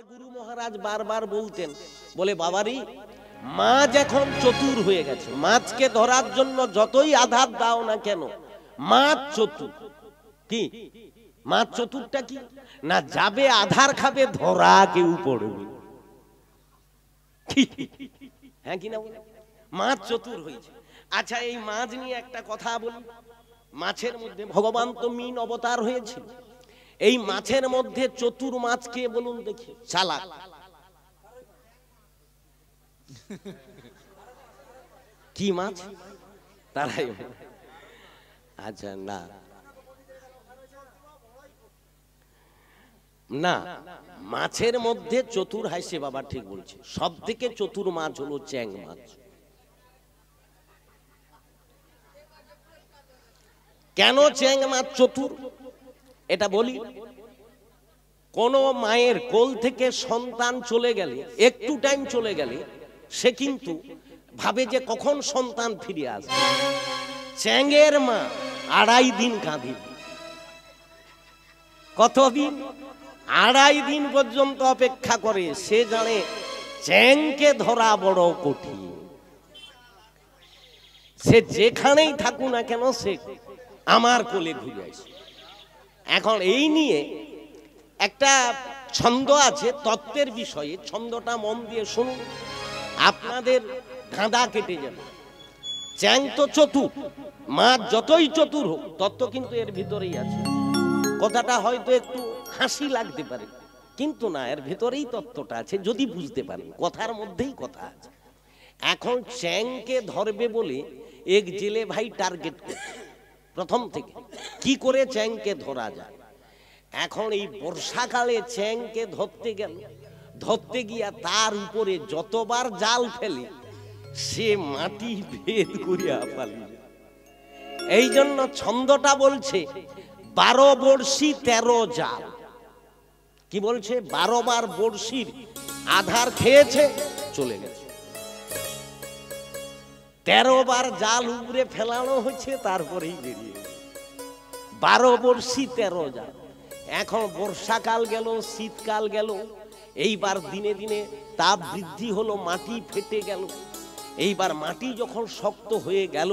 আমার গুরু মহারাজ বারবার বলতেন, বলে বাবারি মাছ এখন চতুর হয়ে গেছে, মাছকে ধরার জন্য যতই আধার দাও না কেন মাছ চতুর। কি মাছ চতুরটা কি না, যাবে আধার খাবে ধরা কেউ পড়বে। হ্যাঁ কি না বলে, মাছ চতুর হয়েছে। আচ্ছা এই মাছ নিয়ে একটা কথা বলি, মাছের মধ্যে ভগবান তো মিন অবতার হয়েছিল, এই মাছের মধ্যে চতুর মাছ কে বলুন দেখি? চালাক। কি মাছ? তারাই। আচ্ছা না না, মাছের মধ্যে চতুর হাসে বাবা ঠিক বলছে, সব থেকে চতুর মাছ হলো চ্যাং মাছ। কেন চ্যাং মাছ চতুর এটা বলি। কোন মায়ের কোল থেকে সন্তান চলে গেলে, একটু টাইম চলে গেলে, সে কিন্তু ভাবে যে কখন সন্তান ফিরে আসবে। চ্যাংয়ের মা 2.5 দিন কাঁদে। কতদিন? 2.5 দিন পর্যন্ত অপেক্ষা করে। সে জানে চ্যাংকে ধরা বড় কঠিন। সে যেখানেই থাকুক না কেন সে আমার কোলে ঘুরে আসে। এখন এই নিয়ে একটা ছন্দ আছে তত্ত্বের বিষয়ে, ছন্দটা মন দিয়ে শুনুন, আপনাদের ধাঁধা কেটে যাবে। চ্যাং তো চতুর, মাছ যতই চতুর হোক, তত্ত্ব কিন্তু এর ভিতরেই আছে। কথাটা হয়তো একটু হাসি লাগতে পারে, কিন্তু না, এর ভিতরেই তত্ত্বটা আছে যদি বুঝতে পারেন, কথার মধ্যেই কথা আছে। এখন চ্যাংকে ধরবে বলে এক জেলে ভাই টার্গেট করছে প্রথম থেকে, কি করে চ্যাংকে ধরা যায়। এখন এই বর্ষাকালে চ্যাংকে ধরতে গিয়া তার উপরে যতবার জাল ফেলে সে মাটি ভেদ করিয়া পালি। এই জন্য ছন্দটা বলছে 12 বড়শি 13 জাল। কি বলছে? 12 বার বড়শির আধার খেয়েছে, চলে গেছে। 13 বার জাল উপরে ফেলানো হচ্ছে, তারপরেই বেরিয়ে গেছে। 12 বড়শি 13 জাল। এখন বর্ষাকাল গেল, শীতকাল গেল, এইবার দিনে দিনে তাপ বৃদ্ধি হলো, মাটি ফেটে গেল। এইবার মাটি যখন শক্ত হয়ে গেল,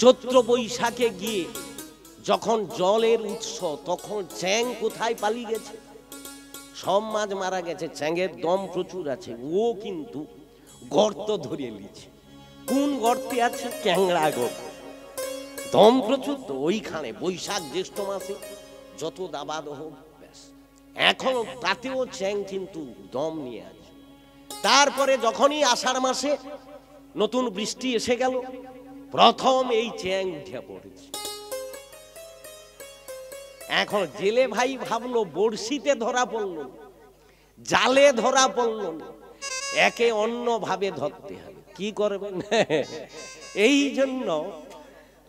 চৈত্র বৈশাখে গিয়ে যখন জলের উৎস, তখন চ্যাং কোথায় পালিয়ে গেছে? সব মাছ মারা গেছে, চ্যাংয়ের দম প্রচুর আছে। ও কিন্তু গর্ত ধরিয়ে নিয়েছে। কোন গর্তে আছে? ক্যাংড়া গর্ত। দম প্রচুর তো ওইখানে, বৈশাখ জ্যৈষ্ঠ মাসে যত দাবাদ হোক ব্যাস। এখন তাতেও চ্যাং কিন্তু দম নিয়ে আছে। তারপরে যখনই আষাঢ় মাসে নতুন বৃষ্টি এসে গেল, প্রথম এই চ্যাং উঠে পড়েছে। এখন জেলে ভাই ভাবলো বড়শিতে ধরা পড়ল, জালে ধরা পড়ল, একে অন্য ভাবে ধরতে হবে। কি করবেন? এই জন্য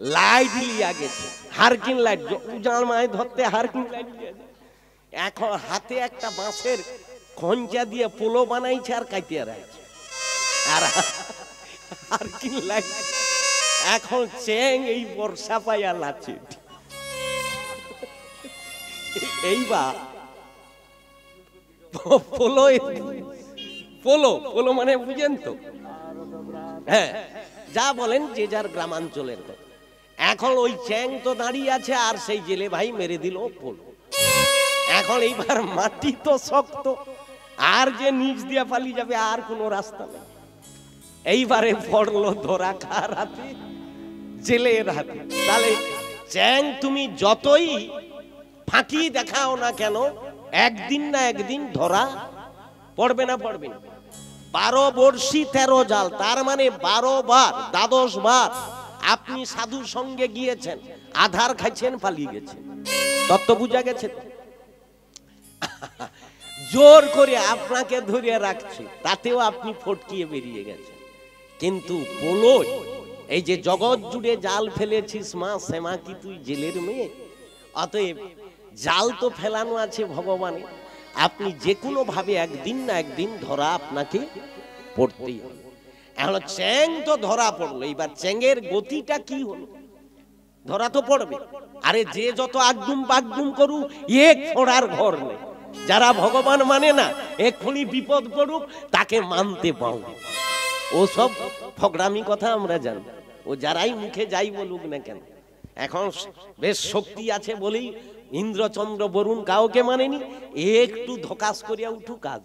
লাইট লিয়া গেছে, হারকিন লাইট। উজান মাছ ধরতে হারকিন লাইট। এখন হাতে একটা বাঁশের খঞ্চা দিয়ে পোলো বানাইছে আর কাটিয়ে রাখছে, আর হারকিন লাইট। এখন চ্যাং এই বর্ষা পাইয়া লাচ্ছে। এইবার পোলো পোলো পোলো মানে বুঝেন তো? হ্যাঁ, যা বলেন যে যার গ্রামাঞ্চলের। এখন ওই চ্যাং তো দাঁড়িয়ে আছে, আর সেই জেলে ভাই মেরে দিল পোলো। এখন এইবার মাটি তো শক্ত, আর যে নিচ দিয়ে পালিয়ে যাবে আর কোনো রাস্তা নেই। এইবারে পড়লো ধরা কার হাতে? জেলের হাতে। তাহলে চ্যাং তুমি যতই ফাঁকি দেখাও না কেন, একদিন না একদিন ধরা পড়বে না পড়বে না। 12 বড়শি 13 জাল, তার মানে 12 বার, 12 বার আপনি সাধুর সঙ্গে গিয়েছেন, আধার খাইছেন, পালিয়ে গেছেন। তত্ত্ব বুঝা গেছে? জোর করে আপনাকে ধরিয়ে রাখছে, তাতেও আপনি ফটকিয়ে বেরিয়ে গেছেন। কিন্তু পোলো, এই যে জগৎ জুড়ে জাল ফেলেছিস মা, শ্যামা কি তুই জেলের মেয়ে? অতএব জাল তো ফেলানো আছে ভগবানে, আপনি যে কোনো ভাবে একদিন না একদিন ধরা আপনাকে পড়তেই হবে। এখন চ্যাং তো ধরা পড়লো, এইবার চ্যাংয়ের গতিটা কি হলো? ধরা তো পড়বে। আরে যে যত আগডুম বাগডুম করু, এক ফোড়ার ঘর নেই। যারা ভগবান মানে না এক্ষুনি বিপদ পড়ুক তাকে মানতে পাও, ও সব ফকরামি কথা আমরা জানি। ও যারাই মুখে যাই বলুক না কেন, এখন বেশ শক্তি আছে বলেই ইন্দ্রচন্দ্র বরুণ কাউকে মানেনি, একটু ধকাস করিয়া উঠুক কাজ।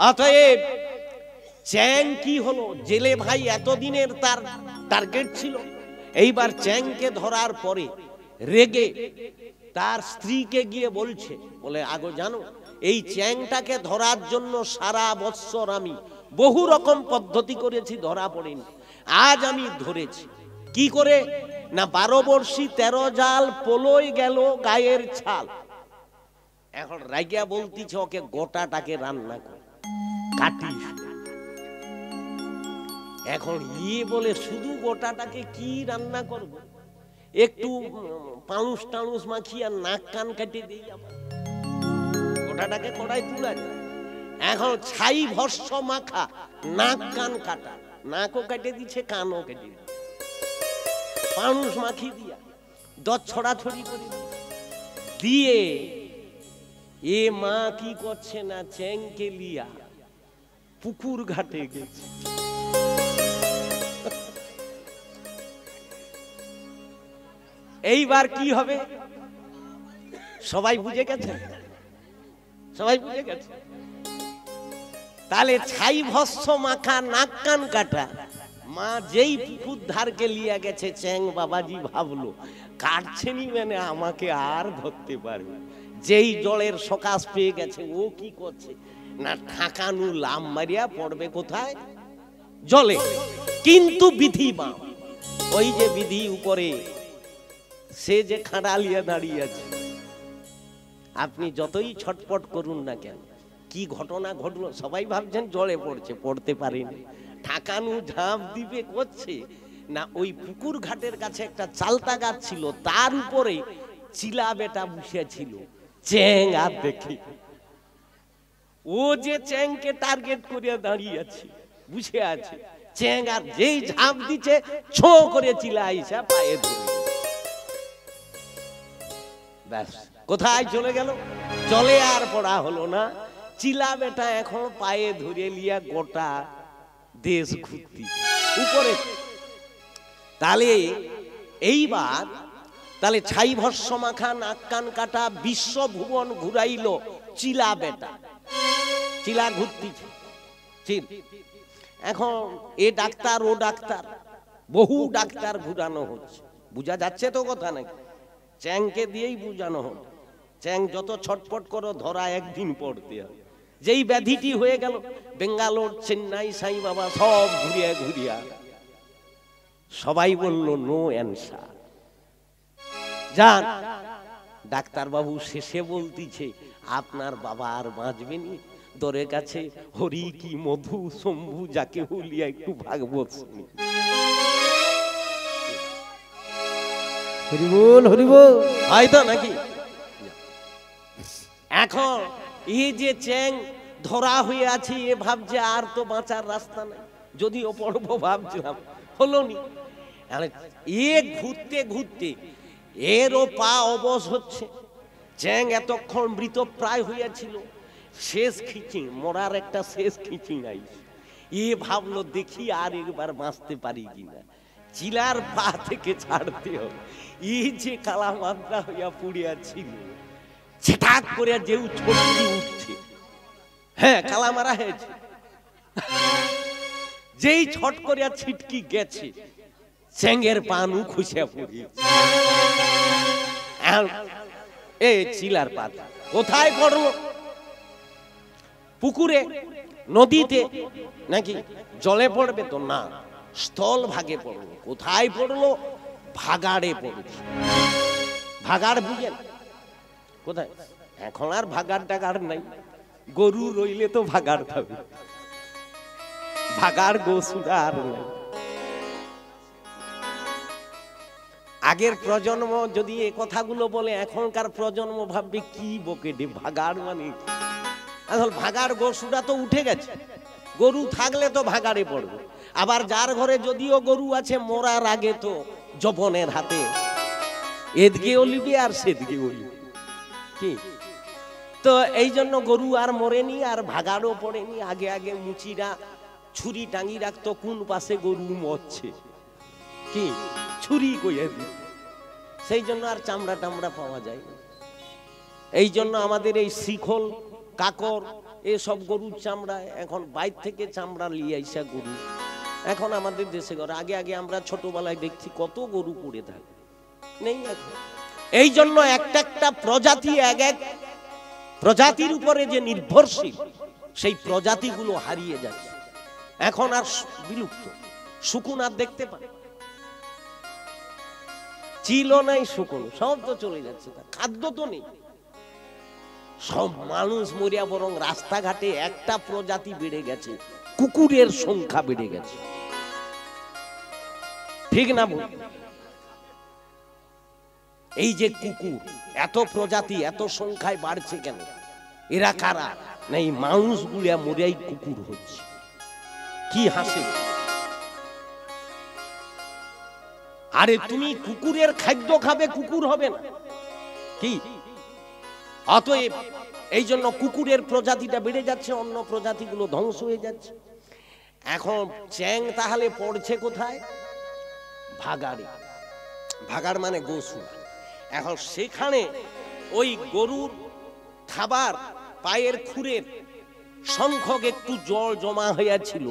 অতএব চ্যাং কি হলো, জেলে ভাই এতদিনের তার টার্গেট ছিল, এইবার চ্যাংকে ধরার পরে রেগে তার স্ত্রীকে গিয়ে বলছে, বলে আগো জানো এই চ্যাংটাকে ধরার জন্য সারা বৎসর আমি বহু রকম পদ্ধতি করেছি, ধরা পড়েনি, আজ আমি ধরেছি। কি করে না 12 বর্ষী 13 জাল পোলোয় গেল গায়ের ছাল। এখন রাইগা বলতিছে ওকে গোটাটাকে রান্না করে কাটি। এখন বলে শুধু গোটাটাকে কি রান্না করব, একটু পাউস টাউস মাখিয়ে নাক কান কেটে দিই, গোটাটাকে কড়াই তুলা যায়। এখন ছাই ভস্য মাখা নাক কান কাটা, নাকও কেটে দিচ্ছে কানও কেটে দিচ্ছে, পাউস মাখি দিয়া দত ছড়াছড়ি করে দিয়ে এ মা কি করছে না চ্যাংকে লিয়া পুকুর ঘাটে গেছে। এইবার কি হবে সবাই বুঝে গেছে, সবাই বুঝে গেছে। তাহলে ছাই ভস্য মাখা নাক কান কাটা মা যেই পুকুর ধারকে লিয়া গেছে, চ্যাং বাবাজি ভাবলো কাটছেনি মানে আমাকে আর ধরতে পারবে। যেই জলের সকাশ পেয়ে গেছে ও কি করছে না ঠাকানু লাম মারিয়া পড়বে কোথায়, জলে। কিন্তু বিধি মা, ওই যে বিধি উপরে সে যে খাড়ালিয়া দাঁড়িয়ে আছে, আপনি যতই ছটপট করুন না কেন, কি ঘটনা ঘটলো সবাই ভাবছেন জলে পড়ছে, পড়তে পারেনি। ঠাকানু ঝাঁপ দিবে করছে না, ওই পুকুর ঘাটের কাছে একটা চালতা গাছ ছিল, তার উপরে চিলা বেটা বসে ছিল, চ্যাং আর দেখে। ও যে চ্যাংকে টার্গেট করিয়া দাঁড়িয়ে আছে, বসে আছে, চ্যাং আর যেই ঝাঁপ দিচ্ছে ছো করে চিলা আইসা পায়ে ধরে ব্যাস কোথায় চলে গেল, জলে আর পড়া হলো না। চিলা বেটা এখন পায়ে ধরে লিয়া গোটা দেশ ঘুরতি উপরে। তাহলে এইবার তাহলে ছাই ভস্য মাখা নাক কান কাটা বিশ্ব ভুবন ঘুরাইল চিলা বেটা, চিলা ঘুরতিছে। এখন এ ডাক্তার ও ডাক্তার, বহু ডাক্তার ঘুরানো হচ্ছে, বুঝা যাচ্ছে তো কথা নাকি? চ্যাংকে দিয়েই বুঝানো হল, চ্যাং যত ছটপট করো ধরা একদিন পড়তে হবে। যেই ব্যাধিটি হয়ে গেল বেঙ্গালোর চেন্নাই সাই বাবা সব ঘুরিয়া ঘুরিয়া সবাই বলল নো অ্যান্সার। যান ডাক্তার বাবু শেষে বলতিছে আপনার বাবা আর বাঁচবেনি, দরে কাছে হরি কি মধু শম্ভু যাকে বলিয়া একটু ভাগবত শুনি। হরিবোল হরিবোল হয়তো নাকি। এখন এই যে চ্যাং ধরা হয়ে আছে এ ভাবছে আর তো বাঁচার রাস্তা নাই, যদিও পড়বো ভাবছিলাম হলো নি। এ ঘুরতে ঘুরতে এরও পা অবশ হচ্ছে, চ্যাং এতক্ষণ মৃত প্রায় হইয়াছিল, শেষ খিচিং মরার একটা শেষ খিচিং আই। এ ভাবলো দেখি আর একবার বাঁচতে পারি কিনা, চিলার পা থেকে ছাড়তে হবে। এই যে কালামাদ্রা হইয়া পড়িয়াছিল ছেটাক করে যে ছটকি উঠছে, হ্যাঁ কালামারা হয়েছে, যেই ছট করিয়া ছিটকি গেছে চ্যাংয়ের পানু খুশিয়া পড়িয়েছে। এ চিলার পা কোথায় পড়লো? পুকুরে, নদীতে, নাকি জলে পড়বে তো না, স্থল ভাগে পড়লো। কোথায় পড়লো? ভাগাড়ে পড়লো। ভাগাড় বুঝেন কোথায়? এখন আর ভাগাড় টাগাড় নাই, গরু রইলে তো ভাগাড় খাবে, ভাগাড় গোসুরা আর নাই। আগের প্রজন্ম যদি এই কথাগুলো বলে এখনকার প্রজন্ম ভাববে কি বকেটে, ভাগাড় মানে আসল ভাগাড় গোসুরা তো উঠে গেছে, গরু থাকলে তো ভাগাড়ে পড়বে। আবার যার ঘরে যদিও গরু আছে মরার আগে তো জবনের হাতে এদিকে অলিবে আর সেদিকে অলিবে, কি তো এই জন্য গরু আর মরেনি, আর ভাগাড়ও পড়েনি। আগে আগে মুচিরা ছুরি টাঙি রাখতো কোন পাশে গরু মরছে, কি ছুরি কইয়া দিত, সেই জন্য আর চামড়া টামড়া পাওয়া যায় না। এই জন্য আমাদের এই শিখল কাকর এসব গরুর চামড়া এখন বাইর থেকে চামড়া লিয়ে আইসা গরু এখন আমাদের দেশে ঘরে। আগে আগে আমরা ছোটবেলায় দেখছি কত গরু পড়ে থাকে, নেই এখন। এই জন্য একটা একটা প্রজাতি এক এক প্রজাতির উপরে যে নির্ভরশীল, সেই প্রজাতিগুলো হারিয়ে যাচ্ছে, এখন আর বিলুপ্ত। শুকুন আর দেখতে পায়, চিলও নাই শুকুন, সব তো চলে যাচ্ছে, খাদ্য তো নেই। সব মানুষ মরিয়া, বরং রাস্তাঘাটে একটা প্রজাতি বেড়ে গেছে, কুকুরের সংখ্যা বেড়ে গেছে, ঠিক না বল? এই যে কুকুর এত প্রজাতি এত সংখ্যায় বাড়ছে কেন? এরা কারা? না এই মানুষ গুলিয়া মরিয়াই কুকুর হচ্ছে। কি হাসে! আরে তুমি কুকুরের খাদ্য খাবে, কুকুর হবে না কি? অতএব এই জন্য কুকুরের প্রজাতিটা বেড়ে যাচ্ছে, অন্য প্রজাতিগুলো ধ্বংস হয়ে যাচ্ছে। এখন চ্যাং তাহলে পড়ছে কোথায়? ভাগাড়ে। ভাগাড় মানে গোসু। এখন সেখানে ওই গরুর খাবার পায়ের খুরের সংখ্যক একটু জল জমা হইয়াছিল,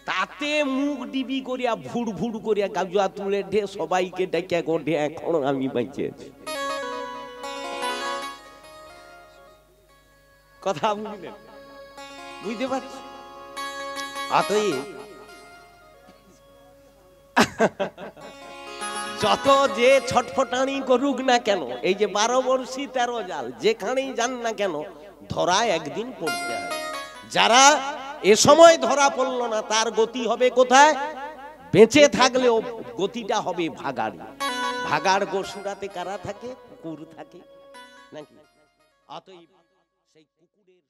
তাতে মুখ ডিবি করিয়া ভুড় ভুড় করিয়া গাজুয়া তুলে ঢে সবাইকে ডেকে গোঢে, এখন আমি বেঁচে আছি। কথা বুঝলেন? বুঝতে পারছি? অতএব যত যে ছটফটানি করুক না কেন, এই যে 12 বর্ষী 13 জাল, যেখানেই যান না কেন ধরা একদিন পড়তে হয়। যারা এ সময় ধরা পড়লো না, তার গতি হবে কোথায়? বেঁচে থাকলেও গতিটা হবে ভাগাড়ি। ভাগাড় গোসুরাতে কারা থাকে? কুকুর থাকে নাকি? অতএব সেই কুকুরের